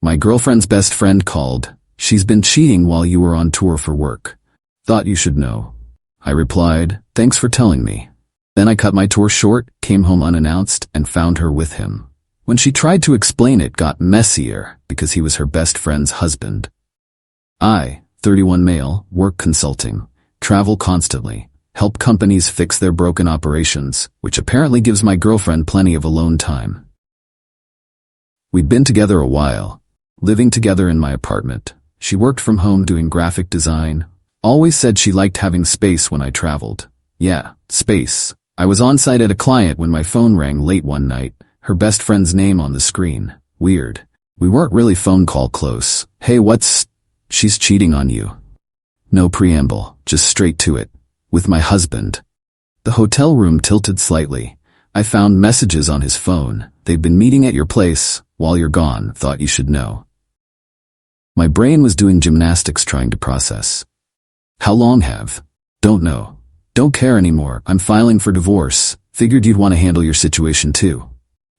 My girlfriend's best friend called. She's been cheating while you were on tour for work. Thought you should know. I replied, thanks for telling me. Then I cut my tour short, came home unannounced, and found her with him. When she tried to explain it, got Messier because he was her best friend's husband. I, 31 male, work consulting, travel constantly, help companies fix their broken operations, which apparently gives my girlfriend plenty of alone time. We'd been together a while, living together in my apartment. She worked from home doing graphic design, always said she liked having space when I traveled. Yeah, space. I was on site at a client when my phone rang late one night, her best friend's name on the screen. Weird. We weren't really phone call close. Hey, she's cheating on you. No preamble, just straight to it. With my husband. The hotel room tilted slightly. I found messages on his phone. They've been meeting at your place while you're gone, thought you should know. My brain was doing gymnastics trying to process. How long have? Don't know. Don't care anymore. I'm filing for divorce. Figured you'd want to handle your situation too.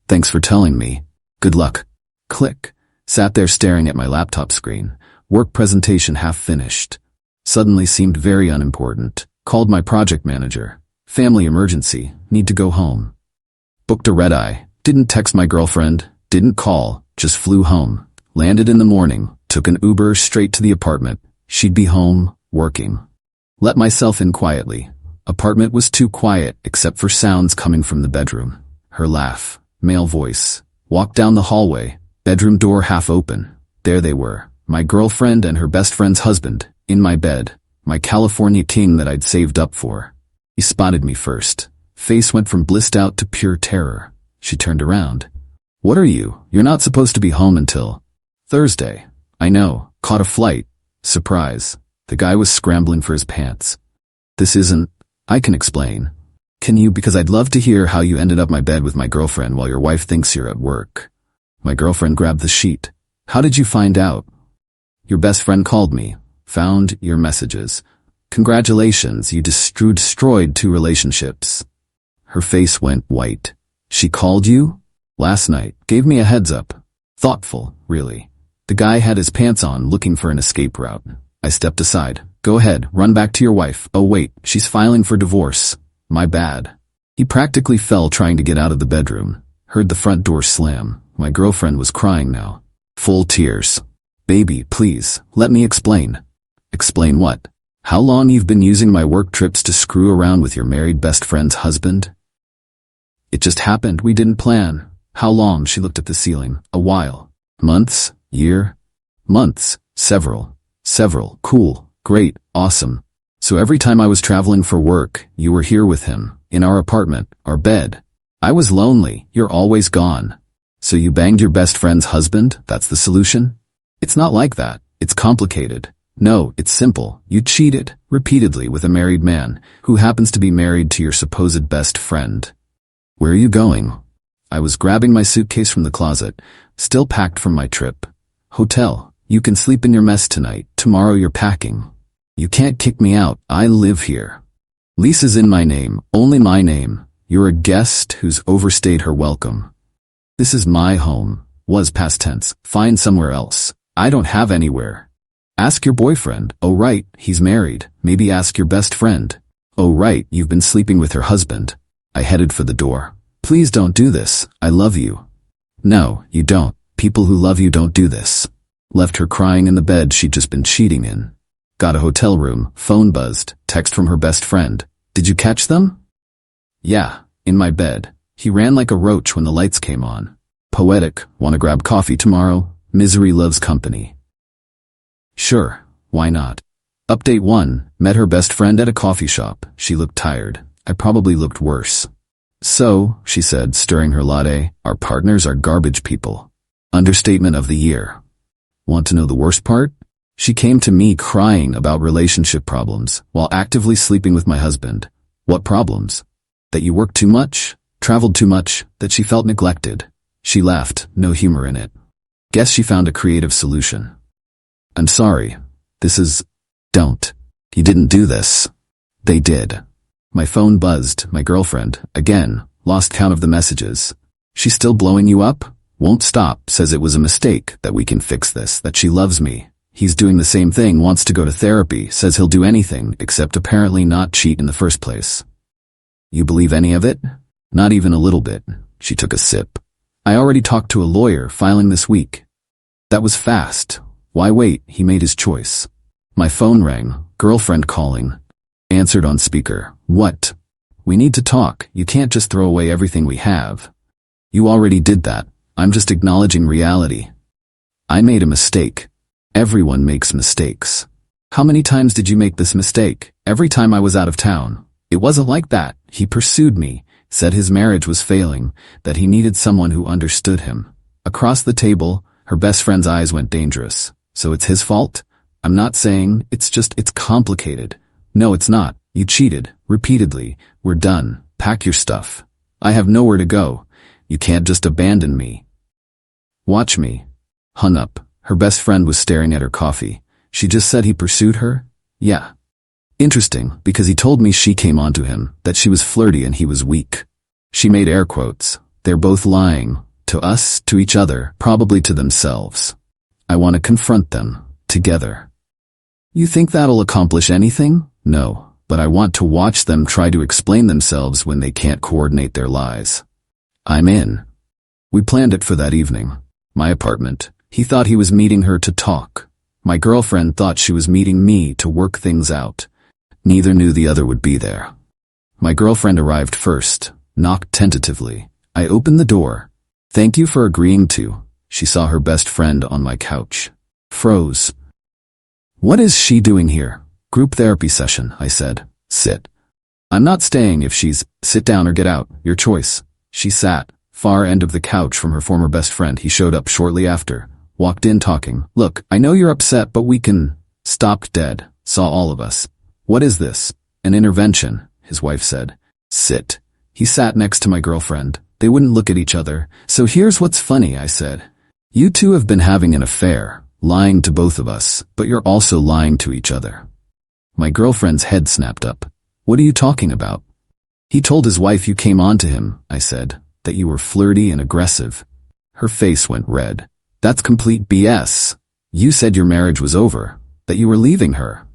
Thanks for telling me. Good luck. Click. Sat there staring at my laptop screen. Work presentation half finished. Suddenly seemed very unimportant. Called my project manager. Family emergency. Need to go home. Booked a red-eye. Didn't text my girlfriend. Didn't call. Just flew home. Landed in the morning. Took an Uber straight to the apartment. She'd be home, working. Let myself in quietly. Apartment was too quiet except for sounds coming from the bedroom. Her laugh. Male voice. Walked down the hallway. Bedroom door half open. There they were. My girlfriend and her best friend's husband. In my bed. My California king that I'd saved up for. He spotted me first. Face went from blissed out to pure terror. She turned around. What are you? You're not supposed to be home until Thursday. I know. Caught a flight. Surprise. The guy was scrambling for his pants. This isn't... I can explain. Can you? Because I'd love to hear how you ended up my bed with my girlfriend while your wife thinks you're at work. My girlfriend grabbed the sheet. How did you find out? Your best friend called me. Found your messages. Congratulations, you destroyed 2 relationships. Her face went white. She called you? Last night. Gave me a heads up. Thoughtful, really. The guy had his pants on looking for an escape route. I stepped aside. Go ahead, run back to your wife. Oh wait, she's filing for divorce. My bad. He practically fell trying to get out of the bedroom. Heard the front door slam. My girlfriend was crying now. Full tears. Baby, please, let me explain. Explain what? How long you've been using my work trips to screw around with your married best friend's husband? It just happened, we didn't plan. How long? She looked at the ceiling. A while. Months? Year? Months. Several. Cool. Great. Awesome. So every time I was traveling for work, you were here with him. In our apartment. Our bed. I was lonely. You're always gone. So you banged your best friend's husband? That's the solution? It's not like that. It's complicated. No, it's simple. You cheated, repeatedly, with a married man, who happens to be married to your supposed best friend. Where are you going? I was grabbing my suitcase from the closet, still packed from my trip. Hotel. You can sleep in your mess tonight. Tomorrow you're packing. You can't kick me out. I live here. Lease is in my name, only my name. You're a guest who's overstayed her welcome. This is my home. Was past tense. Find somewhere else. I don't have anywhere. Ask your boyfriend. Oh right, he's married. Maybe ask your best friend. Oh right, you've been sleeping with her husband. I headed for the door. Please don't do this. I love you. No, you don't. People who love you don't do this. Left her crying in the bed she'd just been cheating in. Got a hotel room, phone buzzed, text from her best friend. Did you catch them? Yeah, in my bed. He ran like a roach when the lights came on. Poetic, wanna grab coffee tomorrow? Misery loves company. Sure, why not? Update 1, met her best friend at a coffee shop. She looked tired. I probably looked worse. So, she said, stirring her latte, our partners are garbage people. Understatement of the year. Want to know the worst part? She came to me crying about relationship problems while actively sleeping with my husband. What problems? That you worked too much? Traveled too much? That she felt neglected? She laughed, no humor in it. Guess she found a creative solution. I'm sorry. Don't. You didn't do this. They did. My phone buzzed, my girlfriend, again, lost count of the messages. She's still blowing you up? Won't stop, says it was a mistake, that we can fix this, that she loves me. He's doing the same thing, wants to go to therapy, says he'll do anything, except apparently not cheat in the first place. You believe any of it? Not even a little bit. She took a sip. I already talked to a lawyer, filing this week. That was fast. Why wait? He made his choice. My phone rang. Girlfriend calling. Answered on speaker. What? We need to talk. You can't just throw away everything we have. You already did that. I'm just acknowledging reality. I made a mistake. Everyone makes mistakes. How many times did you make this mistake? Every time I was out of town. It wasn't like that. He pursued me, said his marriage was failing, that he needed someone who understood him. Across the table, her best friend's eyes went dangerous. So it's his fault? I'm not saying, it's complicated. No, it's not. You cheated, repeatedly. We're done. Pack your stuff. I have nowhere to go. You can't just abandon me. Watch me. Hung up. Her best friend was staring at her coffee. She just said he pursued her? Yeah. Interesting, because he told me she came onto him, that she was flirty and he was weak. She made air quotes. They're both lying. To us, to each other, probably to themselves. I want to confront them. Together. You think that'll accomplish anything? No, but I want to watch them try to explain themselves when they can't coordinate their lies. I'm in. We planned it for that evening. My apartment. He thought he was meeting her to talk. My girlfriend thought she was meeting me to work things out. Neither knew the other would be there. My girlfriend arrived first, knocked tentatively. I opened the door. Thank you for agreeing to. She saw her best friend on my couch. Froze. What is she doing here? Group therapy session, I said. Sit. I'm not staying if she's, sit down or get out, your choice. She sat, far end of the couch from her former best friend. He showed up shortly after. Walked in talking. Look, I know you're upset, but we can. Stopped dead. Saw all of us. What is this? An intervention, his wife said. Sit. He sat next to my girlfriend. They wouldn't look at each other. So here's what's funny, I said. You two have been having an affair, lying to both of us, but you're also lying to each other. My girlfriend's head snapped up. What are you talking about? He told his wife you came on to him, I said, that you were flirty and aggressive. Her face went red. That's complete BS. You said your marriage was over, that you were leaving her.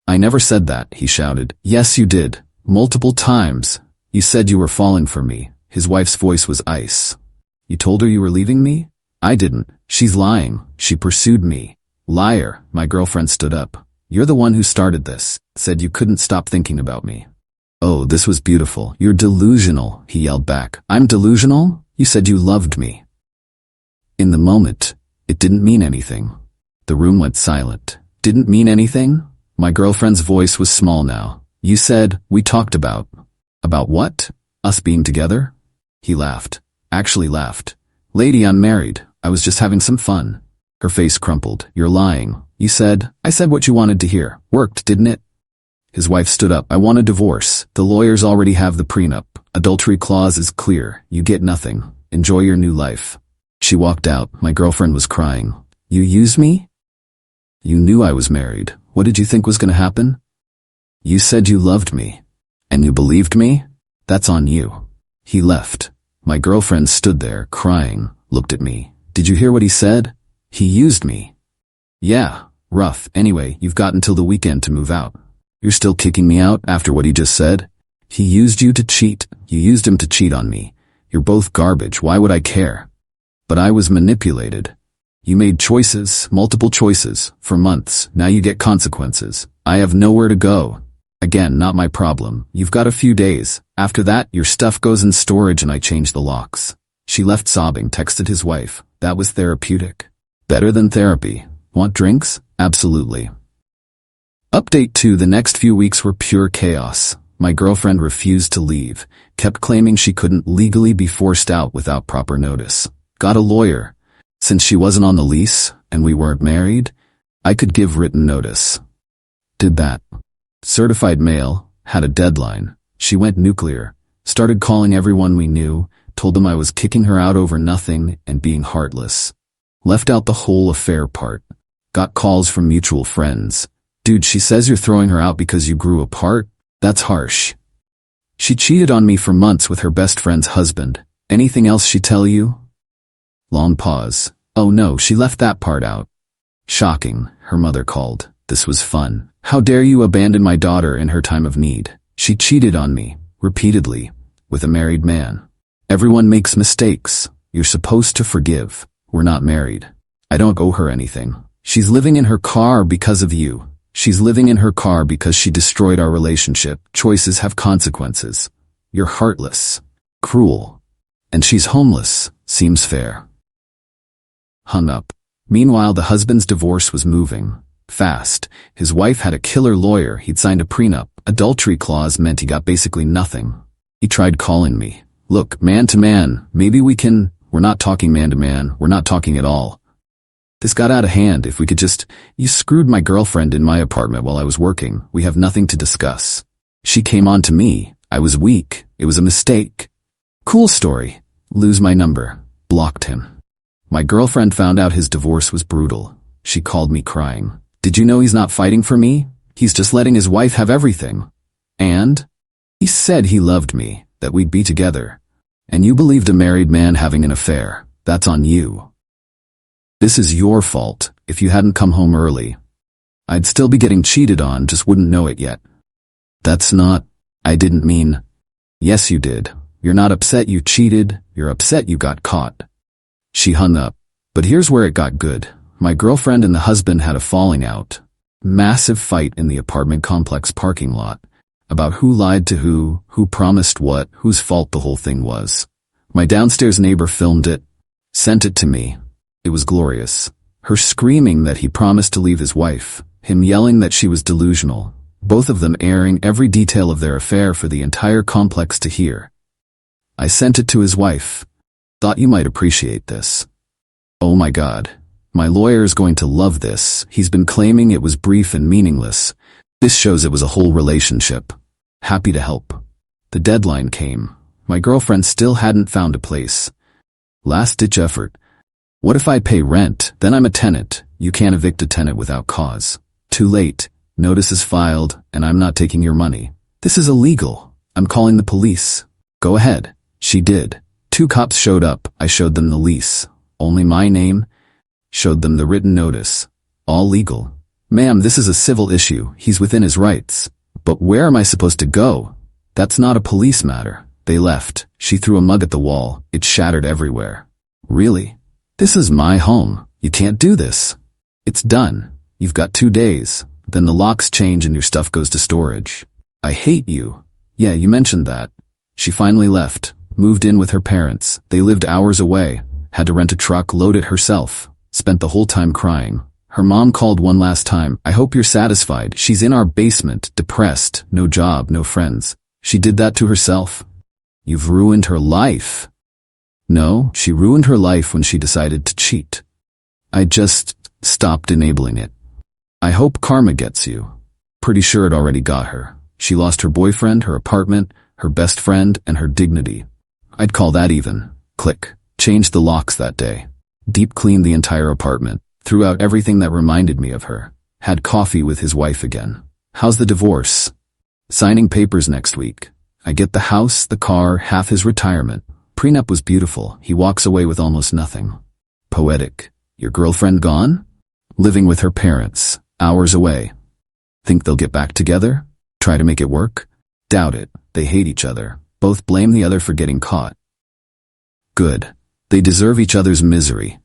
I never said that, he shouted. Yes, you did. Multiple times. You said you were falling for me. His wife's voice was ice. You told her you were leaving me? I didn't. She's lying. She pursued me. Liar. My girlfriend stood up. You're the one who started this. Said you couldn't stop thinking about me. Oh, this was beautiful. You're delusional, he yelled back. I'm delusional? You said you loved me. In the moment, it didn't mean anything. The room went silent. Didn't mean anything? My girlfriend's voice was small now. You said, we talked about. About what? Us being together? He laughed. Actually laughed. Lady, I'm married. I was just having some fun. Her face crumpled. You're lying. You said, I said what you wanted to hear. Worked, didn't it? His wife stood up. I want a divorce. The lawyers already have the prenup. Adultery clause is clear. You get nothing. Enjoy your new life. She walked out. My girlfriend was crying. You used me? You knew I was married. What did you think was going to happen? You said you loved me. And you believed me? That's on you. He left. My girlfriend stood there, crying, looked at me. Did you hear what he said? He used me. Yeah, rough. Anyway, you've got until the weekend to move out. You're still kicking me out after what he just said? He used you to cheat. You used him to cheat on me. You're both garbage. Why would I care? But I was manipulated. You made choices, multiple choices, for months. Now you get consequences. I have nowhere to go. Again, not my problem. You've got a few days. After that, your stuff goes in storage and I change the locks. She left sobbing, texted his wife. That was therapeutic. Better than therapy. Want drinks? Absolutely. Update 2. The next few weeks were pure chaos. My girlfriend refused to leave, kept claiming she couldn't legally be forced out without proper notice. Got a lawyer. Since she wasn't on the lease, and we weren't married, I could give written notice. Did that. Certified mail, had a deadline. She went nuclear, started calling everyone we knew, told them I was kicking her out over nothing and being heartless. Left out the whole affair part. Got calls from mutual friends. Dude, she says you're throwing her out because you grew apart? That's harsh. She cheated on me for months with her best friend's husband. Anything else she tell you? Long pause. Oh no, she left that part out. Shocking, her mother called. This was fun. How dare you abandon my daughter in her time of need? She cheated on me, repeatedly, with a married man. Everyone makes mistakes. You're supposed to forgive. We're not married. I don't owe her anything. She's living in her car because of you. She's living in her car because she destroyed our relationship. Choices have consequences. You're heartless. Cruel. And she's homeless. Seems fair. Hung up. Meanwhile, the husband's divorce was moving fast. His wife had a killer lawyer. He'd signed a prenup. Adultery clause meant he got basically nothing. He tried calling me. Look, man to man, maybe we can... We're not talking man to man. We're not talking at all. This got out of hand. If we could just... You screwed my girlfriend in my apartment while I was working. We have nothing to discuss. She came on to me. I was weak. It was a mistake. Cool story. Lose my number. Blocked him. My girlfriend found out his divorce was brutal. She called me crying. Did you know he's not fighting for me? He's just letting his wife have everything. And? He said he loved me, that we'd be together. And you believed a married man having an affair. That's on you. This is your fault. If you hadn't come home early, I'd still be getting cheated on, just wouldn't know it yet. That's not... I didn't mean... Yes, you did. You're not upset you cheated. You're upset you got caught. She hung up. But here's where it got good. My girlfriend and the husband had a falling out. Massive fight in the apartment complex parking lot. About who lied to who promised what, whose fault the whole thing was. My downstairs neighbor filmed it, sent it to me. It was glorious. Her screaming that he promised to leave his wife, him yelling that she was delusional, both of them airing every detail of their affair for the entire complex to hear. I sent it to his wife. Thought you might appreciate this. Oh my God. My lawyer is going to love this. He's been claiming it was brief and meaningless. This shows it was a whole relationship. Happy to help. The deadline came. My girlfriend still hadn't found a place. Last-ditch effort. What if I pay rent? Then I'm a tenant. You can't evict a tenant without cause. Too late. Notice is filed, and I'm not taking your money. This is illegal. I'm calling the police. Go ahead. She did. 2 cops showed up. I showed them the lease. Only my name. Showed them the written notice. All legal. Ma'am, this is a civil issue. He's within his rights. But where am I supposed to go? That's not a police matter. They left. She threw a mug at the wall. It shattered everywhere. Really? This is my home. You can't do this. It's done. You've got 2 days. Then the locks change and your stuff goes to storage. I hate you. Yeah, you mentioned that. She finally left. Moved in with her parents. They lived hours away. Had to rent a truck, load it herself. Spent the whole time crying. Her mom called one last time. I hope you're satisfied. She's in our basement, depressed, no job, no friends. She did that to herself. You've ruined her life. No, she ruined her life when she decided to cheat. I just stopped enabling it. I hope karma gets you. Pretty sure it already got her. She lost her boyfriend, her apartment, her best friend, and her dignity. I'd call that even. Click. Changed the locks that day. Deep cleaned the entire apartment. Threw out everything that reminded me of her. Had coffee with his wife again. How's the divorce? Signing papers next week. I get the house, the car, half his retirement. Prenup was beautiful. He walks away with almost nothing. Poetic. Your girlfriend gone? Living with her parents. Hours away. Think they'll get back together? Try to make it work? Doubt it. They hate each other. Both blame the other for getting caught. Good. They deserve each other's misery.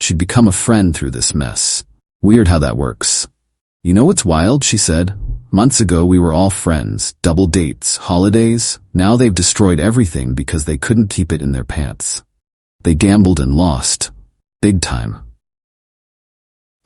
She'd become a friend through this mess. Weird how that works. You know what's wild, she said. Months ago we were all friends, double dates, holidays. Now they've destroyed everything because they couldn't keep it in their pants. They gambled and lost. Big time.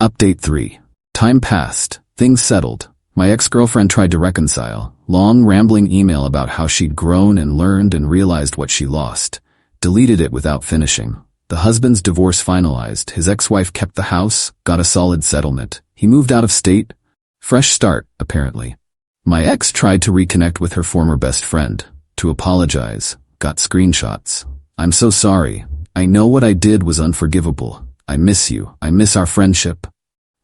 Update 3. Time passed. Things settled. My ex-girlfriend tried to reconcile. Long, rambling email about how she'd grown and learned and realized what she lost. Deleted it without finishing. The husband's divorce finalized. His ex-wife kept the house, got a solid settlement. He moved out of state. Fresh start, apparently. My ex tried to reconnect with her former best friend. To apologize. Got screenshots. I'm so sorry. I know what I did was unforgivable. I miss you. I miss our friendship.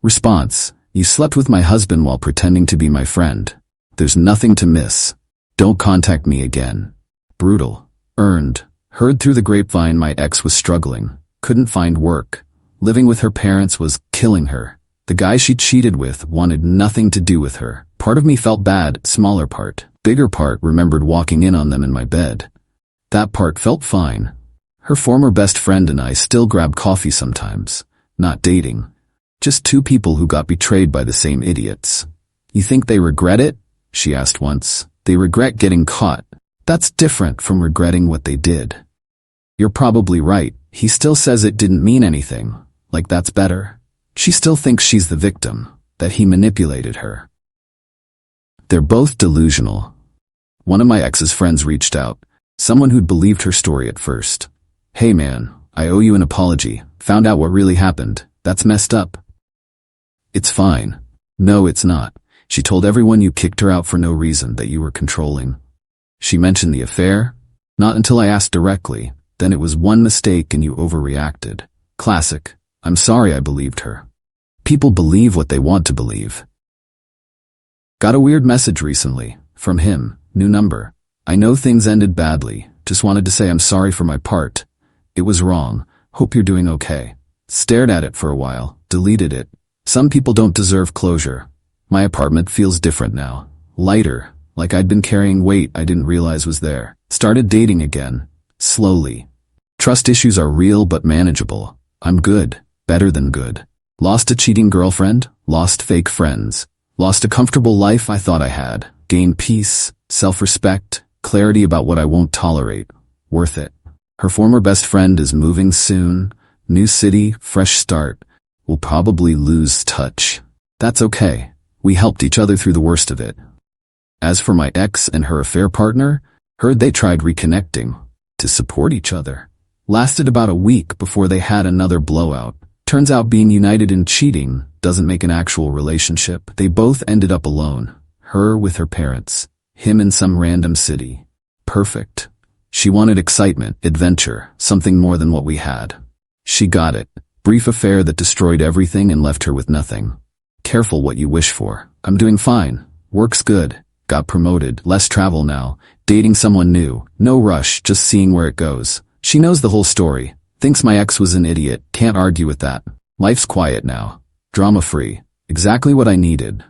Response. You slept with my husband while pretending to be my friend. There's nothing to miss. Don't contact me again. Brutal. Earned. Heard through the grapevine my ex was struggling. couldn't find work. Living with her parents was killing her. The guy she cheated with wanted nothing to do with her. Part of me felt bad, smaller part. Bigger part remembered walking in on them in my bed. That part felt fine. Her former best friend and I still grab coffee sometimes. Not dating. Just two people who got betrayed by the same idiots. You think they regret it? She asked once. They regret getting caught. That's different from regretting what they did. You're probably right. He still says it didn't mean anything. Like that's better. She still thinks she's the victim, that he manipulated her. They're both delusional. One of my ex's friends reached out. Someone who'd believed her story at first. Hey man, I owe you an apology. Found out what really happened. That's messed up. It's fine. No, it's not. She told everyone you kicked her out for no reason, that you were controlling. She mentioned the affair? Not until I asked directly. Then it was one mistake and you overreacted. Classic. I'm sorry I believed her. People believe what they want to believe. Got a weird message recently. From him. New number. I know things ended badly. Just wanted to say I'm sorry for my part. It was wrong. Hope you're doing okay. Stared at it for a while. Deleted it. Some people don't deserve closure. My apartment feels different now. Lighter. Like I'd been carrying weight I didn't realize was there. Started dating again. Slowly. Trust issues are real but manageable. I'm good. Better than good. Lost a cheating girlfriend. Lost fake friends. Lost a comfortable life I thought I had. Gained peace, self-respect, clarity about what I won't tolerate. Worth it. Her former best friend is moving soon. New city, fresh start. We'll probably lose touch. That's okay. We helped each other through the worst of it. As for my ex and her affair partner, heard they tried reconnecting. To support each other. Lasted about a week before they had another blowout. Turns out being united in cheating doesn't make an actual relationship. They both ended up alone. Her with her parents. Him in some random city. Perfect. She wanted excitement, adventure, something more than what we had. She got it. Brief affair that destroyed everything and left her with nothing. Careful what you wish for. I'm doing fine. Work's good. Got promoted. Less travel now. Dating someone new. No rush, just seeing where it goes. She knows the whole story. Thinks my ex was an idiot. Can't argue with that. Life's quiet now. Drama-free. Exactly what I needed.